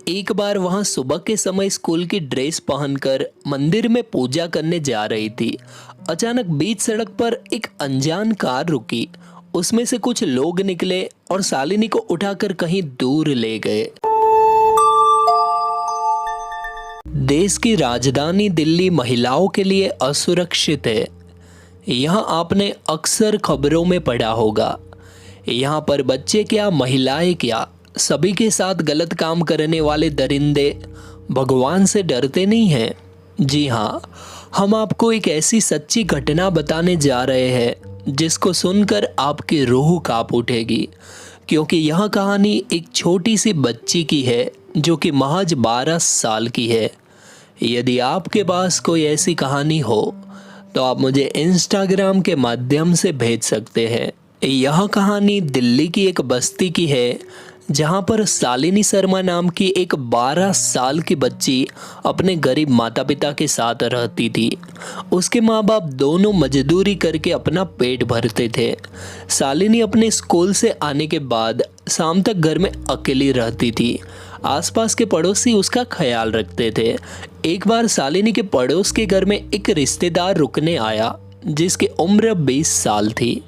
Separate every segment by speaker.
Speaker 1: एक बार वहां सुबह के समय स्कूल की ड्रेस पहनकर मंदिर में पूजा करने जा रही थी। अचानक बीच सड़क पर एक अनजान कार रुकी। उसमें से कुछ लोग निकले और शालिनी को उठाकर कहीं दूर ले गए। देश की राजधानी दिल्ली महिलाओं के लिए असुरक्षित है। यहाँ आपने अक्सर खबरों में पढ़ा होगा। यहाँ पर बच्चे क्या, महिलाएं क्या, सभी के साथ गलत काम करने वाले दरिंदे भगवान से डरते नहीं हैं। जी हाँ, हम आपको एक ऐसी सच्ची घटना बताने जा रहे हैं जिसको सुनकर आपकी रूह कांप उठेगी, क्योंकि यह कहानी एक छोटी सी बच्ची की है जो कि महज 12 साल की है। यदि आपके पास कोई ऐसी कहानी हो तो आप मुझे इंस्टाग्राम के माध्यम से भेज सकते हैं। यह कहानी दिल्ली की एक बस्ती की है जहां पर शालिनी शर्मा नाम की एक 12 साल की बच्ची अपने गरीब माता पिता के साथ रहती थी। उसके माँ बाप दोनों मजदूरी करके अपना पेट भरते थे। शालिनी अपने स्कूल से आने के बाद शाम तक घर में अकेली रहती थी। आसपास के पड़ोसी उसका ख्याल रखते थे। एक बार शालिनी के पड़ोस के घर में एक रिश्तेदार रुकने आया जिसकी उम्र 20 साल थी।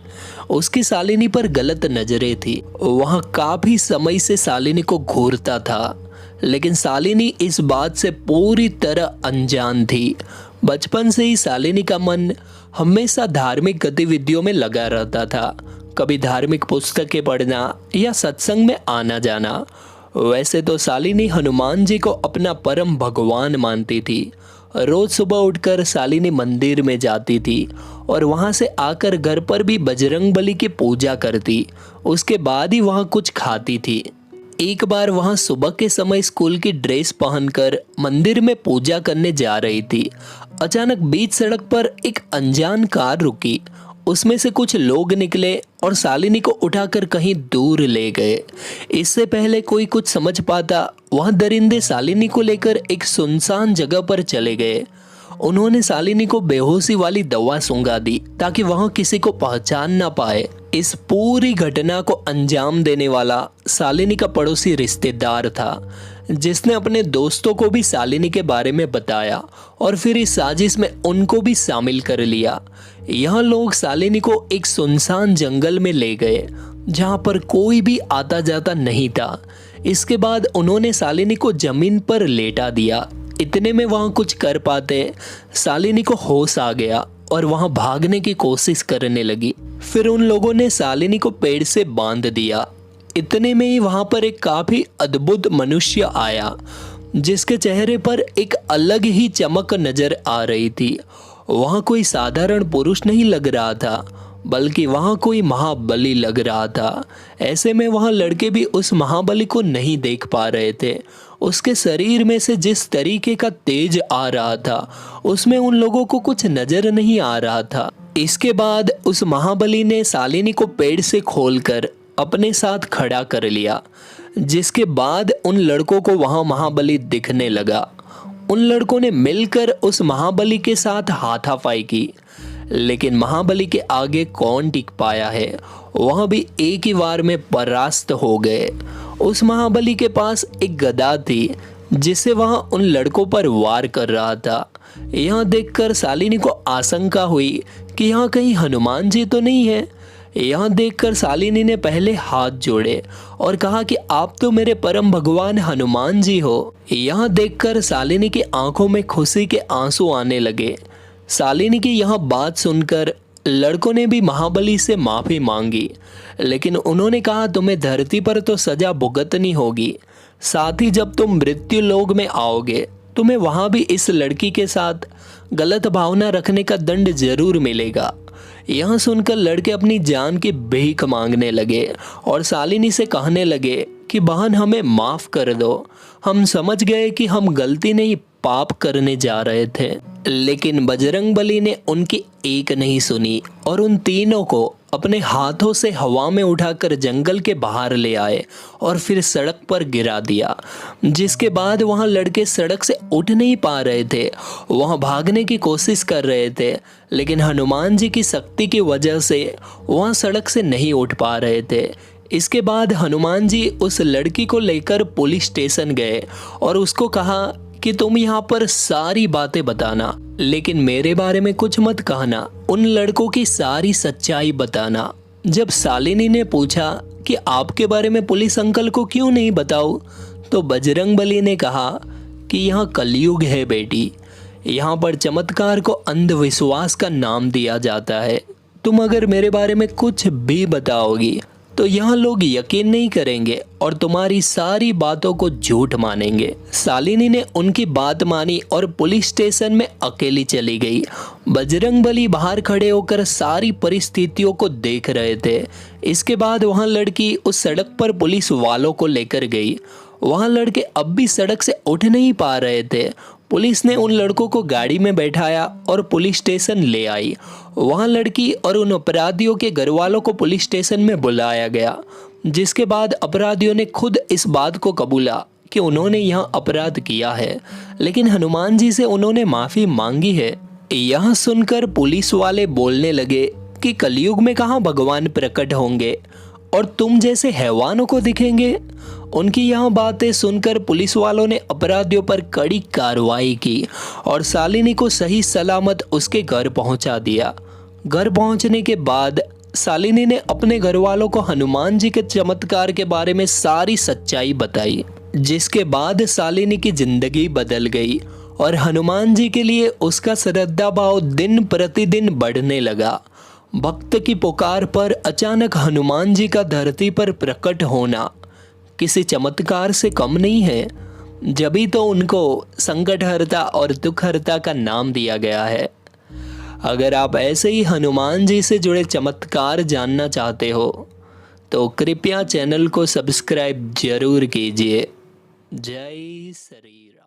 Speaker 1: उसकी शालिनी पर गलत नजरें थी। वह काफी समय से शालिनी को घूरता था, लेकिन शालिनी इस बात से पूरी तरह अनजान थी। बचपन से ही शालिनी का मन हमेशा धार्मिक गतिविधियों में लगा रहता था, कभी धार्मिक पुस्तकें पढ़ना या सत्संग में आना जाना। वैसे तो शालिनी हनुमान जी को अपना परम भगवान मानती थी। रोज सुबह उठकर शालिनी मंदिर में जाती थी और वहां से आकर घर पर भी बजरंगबली की पूजा करती। उसके बाद ही वहां कुछ खाती थी। एक बार वहां सुबह के समय स्कूल की ड्रेस पहनकर मंदिर में पूजा करने जा रही थी। अचानक बीच सड़क पर एक अनजान कार रुकी। उसमें से कुछ लोग निकले और शालिनी को उठाकर कहीं दूर ले गए। इससे पहले कोई कुछ समझ पाता, वह दरिंदे शालिनी को लेकर एक सुनसान जगह पर चले गए। उन्होंने शालिनी को बेहोशी वाली दवा सूंघा दी ताकि वह किसी को पहचान ना पाए। इस पूरी घटना को अंजाम देने वाला शालिनी का पड़ोसी रिश्तेदार था, जिसने अपने दोस्तों को भी शालिनी के बारे में बताया और फिर इस साजिश में उनको भी शामिल कर लिया। यह लोग शालिनी को एक सुनसान जंगल में ले गए जहां पर कोई भी आता जाता नहीं था। इसके बाद उन्होंने शालिनी को जमीन पर लेटा दिया। इतने में वहां कुछ कर पाते शालिनी को होश आ गया और वहां भागने की कोशिश करने लगी। फिर उन लोगों ने शालिनी को पेड़ से बांध दिया। इतने में ही वहां पर एक काफी अद्भुत मनुष्य आया जिसके चेहरे पर एक अलग ही चमक नजर आ रही थी। वहां कोई साधारण पुरुष नहीं लग रहा था, बल्कि वहां कोई महाबली लग रहा था। ऐसे में वहां लड़के भी उस महाबली को नहीं देख पा रहे थे। उसके शरीर में से जिस तरीके का तेज आ रहा था उसमें उन लोगों को कुछ नजर नहीं आ रहा था। इसके बाद उस महाबली ने शालिनी को पेड़ से खोलकर अपने साथ खड़ा कर लिया, जिसके बाद उन लड़कों को वहां महाबली दिखने लगा। उन लड़कों ने मिलकर उस महाबली के साथ हाथापाई की, लेकिन महाबली के आगे कौन टिक पाया है, वह भी एक ही वार में परास्त हो गए। उस महाबली के पास एक गदा थी जिससे वह उन लड़कों पर वार कर रहा था। यह देखकर शालिनी को आशंका हुई कि यहाँ कहीं हनुमान जी तो नहीं है। यह देखकर शालिनी ने पहले हाथ जोड़े और कहा कि आप तो मेरे परम भगवान हनुमान जी हो। यह देखकर शालिनी की आंखों में खुशी के आंसू आने लगे। शालिनी की यह बात सुनकर लड़कों ने भी महाबली से माफी मांगी, लेकिन उन्होंने कहा तुम्हें धरती पर तो सजा भुगतनी होगी, साथ ही जब तुम मृत्यु लोक में आओगे तुम्हें वहां भी इस लड़की के साथ गलत भावना रखने का दंड जरूर मिलेगा। यह सुनकर लड़के अपनी जान की भीख मांगने लगे और शालिनी से कहने लगे कि बहन हमें माफ कर दो, हम समझ गए कि हम गलती नहीं पाप करने जा रहे थे। लेकिन बजरंगबली ने उनकी एक नहीं सुनी और उन तीनों को अपने हाथों से हवा में उठाकर जंगल के बाहर ले आए और फिर सड़क पर गिरा दिया। जिसके बाद वहां लड़के सड़क से उठ नहीं पा रहे थे, वहां भागने की कोशिश कर रहे थे, लेकिन हनुमान जी की शक्ति की वजह से वहां सड़क से नहीं उठ पा रहे थे। इसके बाद हनुमान जी उस लड़की को लेकर पुलिस स्टेशन गए और उसको कहा कि तुम यहाँ पर सारी बातें बताना, लेकिन मेरे बारे में कुछ मत कहना, उन लड़कों की सारी सच्चाई बताना। जब शालिनी ने पूछा कि आपके बारे में पुलिस अंकल को क्यों नहीं बताऊं, तो बजरंगबली ने कहा कि यहाँ कलयुग है बेटी, यहाँ पर चमत्कार को अंधविश्वास का नाम दिया जाता है। तुम अगर मेरे बारे में कुछ भी बताओगी तो यहाँ लोग यकीन नहीं करेंगे और तुम्हारी सारी बातों को झूठ मानेंगे। शालिनी ने उनकी बात मानी और पुलिस स्टेशन में अकेली चली गई। बजरंगबली बाहर खड़े होकर सारी परिस्थितियों को देख रहे थे। इसके बाद वहाँ लड़की उस सड़क पर पुलिस वालों को लेकर गई। वहाँ लड़के अब भी सड़क से उठ नहीं पा रहे थे। पुलिस ने उन लड़कों को गाड़ी में बैठाया और पुलिस स्टेशन ले आई। वहाँ लड़की और उन अपराधियों के घर वालों को पुलिस स्टेशन में बुलाया गया, जिसके बाद अपराधियों ने खुद इस बात को कबूला कि उन्होंने यहाँ अपराध किया है, लेकिन हनुमान जी से उन्होंने माफ़ी मांगी है। यह सुनकर पुलिस वाले बोलने लगे कि कलयुग में कहाँ भगवान प्रकट होंगे और तुम जैसे हैवानों को दिखेंगे। उनकी यह बातें सुनकर पुलिस वालों ने अपराधियों पर कड़ी कार्रवाई की और शालिनी को सही सलामत उसके घर पहुंचा दिया। घर पहुंचने के बाद शालिनी ने अपने घर वालों को हनुमान जी के चमत्कार के बारे में सारी सच्चाई बताई, जिसके बाद शालिनी की जिंदगी बदल गई और हनुमान जी के लिए उसका श्रद्धा भाव दिन प्रतिदिन बढ़ने लगा। भक्त की पुकार पर अचानक हनुमान जी का धरती पर प्रकट होना किसी चमत्कार से कम नहीं है, जभी तो उनको संकटहर्ता और दुखहर्ता का नाम दिया गया है। अगर आप ऐसे ही हनुमान जी से जुड़े चमत्कार जानना चाहते हो तो कृपया चैनल को सब्सक्राइब जरूर कीजिए। जय श्री राम।